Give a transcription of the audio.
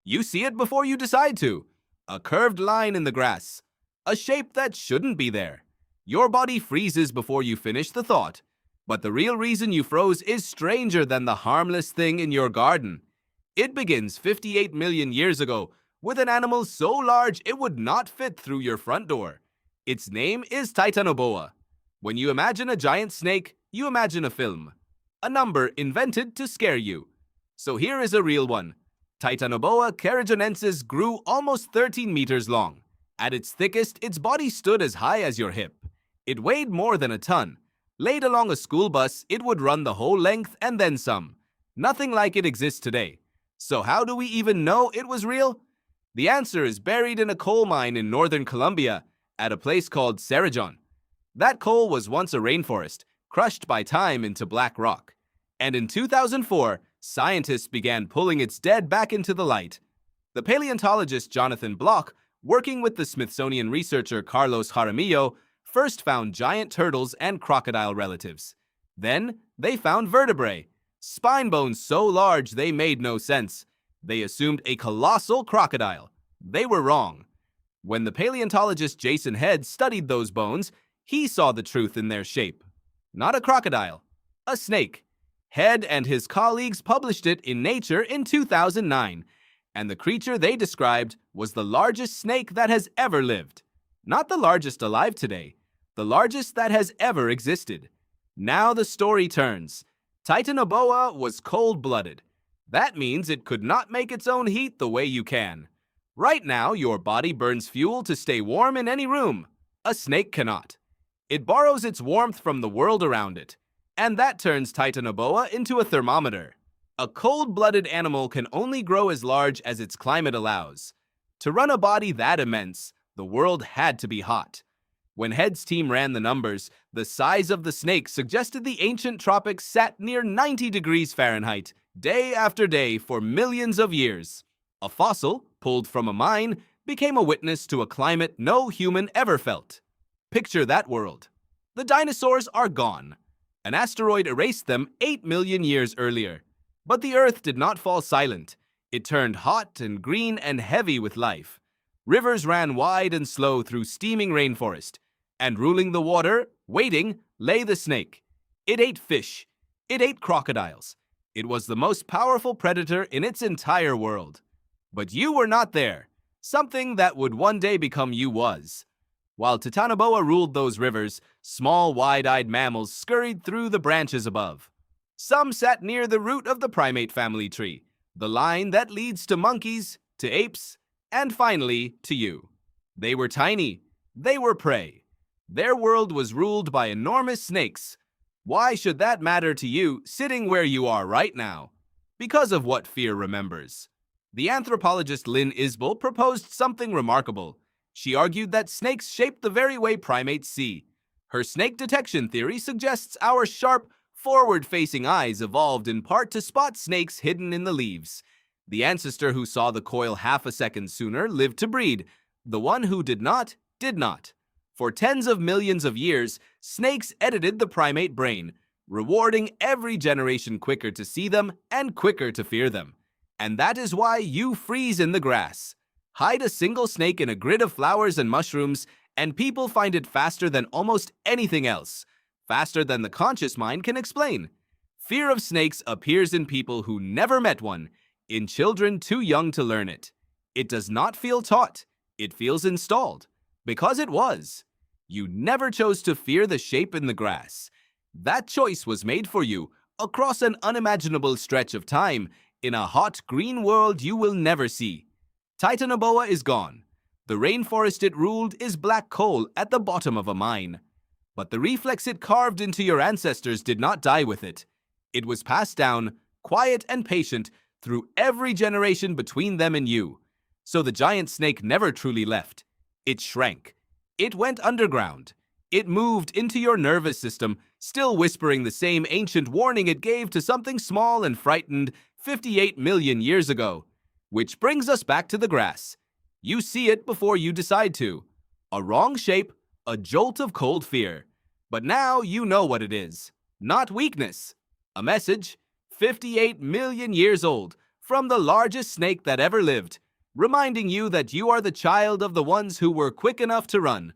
You see it before you decide to. A curved line in the grass. A shape that shouldn't be there. Your body freezes before you finish the thought. But the real reason you froze is stranger than the harmless thing in your garden. It begins 58 million years ago with an animal so large it would not fit through your front door. Its name is Titanoboa. When you imagine a giant snake, you imagine a film. A number invented to scare you. So here is a real one. Titanoboa caragionensis grew almost 13 meters long. At its thickest, its body stood as high as your hip. It weighed more than a ton. Laid along a school bus, it would run the whole length and then some. Nothing like it exists today. So how do we even know it was real? The answer is buried in a coal mine in northern Colombia at a place called Cerrejón. That coal was once a rainforest, crushed by time into black rock. And in 2004, scientists began pulling its dead back into the light. The paleontologist Jonathan Bloch, working with the Smithsonian researcher Carlos Jaramillo, first found giant turtles and crocodile relatives. Then, they found vertebrae, spine bones so large they made no sense. They assumed a colossal crocodile. They were wrong. When the paleontologist Jason Head studied those bones, he saw the truth in their shape. Not a crocodile, a snake. Head and his colleagues published it in Nature in 2009, and the creature they described was the largest snake that has ever lived. Not the largest alive today, the largest that has ever existed. Now the story turns. Titanoboa was cold-blooded. That means it could not make its own heat the way you can. Right now, your body burns fuel to stay warm in any room. A snake cannot. It borrows its warmth from the world around it, and that turns Titanoboa into a thermometer. A cold-blooded animal can only grow as large as its climate allows. To run a body that immense, the world had to be hot. When Head's team ran the numbers, the size of the snake suggested the ancient tropics sat near 90 degrees Fahrenheit, day after day for millions of years. A fossil, pulled from a mine, became a witness to a climate no human ever felt. Picture that world. The dinosaurs are gone. An asteroid erased them 8 million years earlier. But the Earth did not fall silent. It turned hot and green and heavy with life. Rivers ran wide and slow through steaming rainforest. And ruling the water, waiting, lay the snake. It ate fish. It ate crocodiles. It was the most powerful predator in its entire world. But you were not there. Something that would one day become you was. While Titanoboa ruled those rivers, small, wide-eyed mammals scurried through the branches above. Some sat near the root of the primate family tree, the line that leads to monkeys, to apes, and finally to you. They were tiny. They were prey. Their world was ruled by enormous snakes. Why should that matter to you sitting where you are right now? Because of what fear remembers. The anthropologist Lynn Isbell proposed something remarkable. She argued that snakes shape the very way primates see. Her snake detection theory suggests our sharp, forward-facing eyes evolved in part to spot snakes hidden in the leaves. The ancestor who saw the coil half a second sooner lived to breed. The one who did not, did not. For tens of millions of years, snakes edited the primate brain, rewarding every generation quicker to see them and quicker to fear them. And that is why you freeze in the grass. Hide a single snake in a grid of flowers and mushrooms, and people find it faster than almost anything else. Faster than the conscious mind can explain. Fear of snakes appears in people who never met one, in children too young to learn it. It does not feel taught. It feels installed. Because it was. You never chose to fear the shape in the grass. That choice was made for you across an unimaginable stretch of time in a hot green world you will never see. Titanoboa is gone. The rainforest it ruled is black coal at the bottom of a mine. But the reflex it carved into your ancestors did not die with it. It was passed down, quiet and patient, through every generation between them and you. So the giant snake never truly left. It shrank. It went underground. It moved into your nervous system, still whispering the same ancient warning it gave to something small and frightened 58 million years ago. Which brings us back to the grass. You see it before you decide to. A wrong shape, a jolt of cold fear. But now you know what it is. Not weakness. A message, 58 million years old, from the largest snake that ever lived, reminding you that you are the child of the ones who were quick enough to run.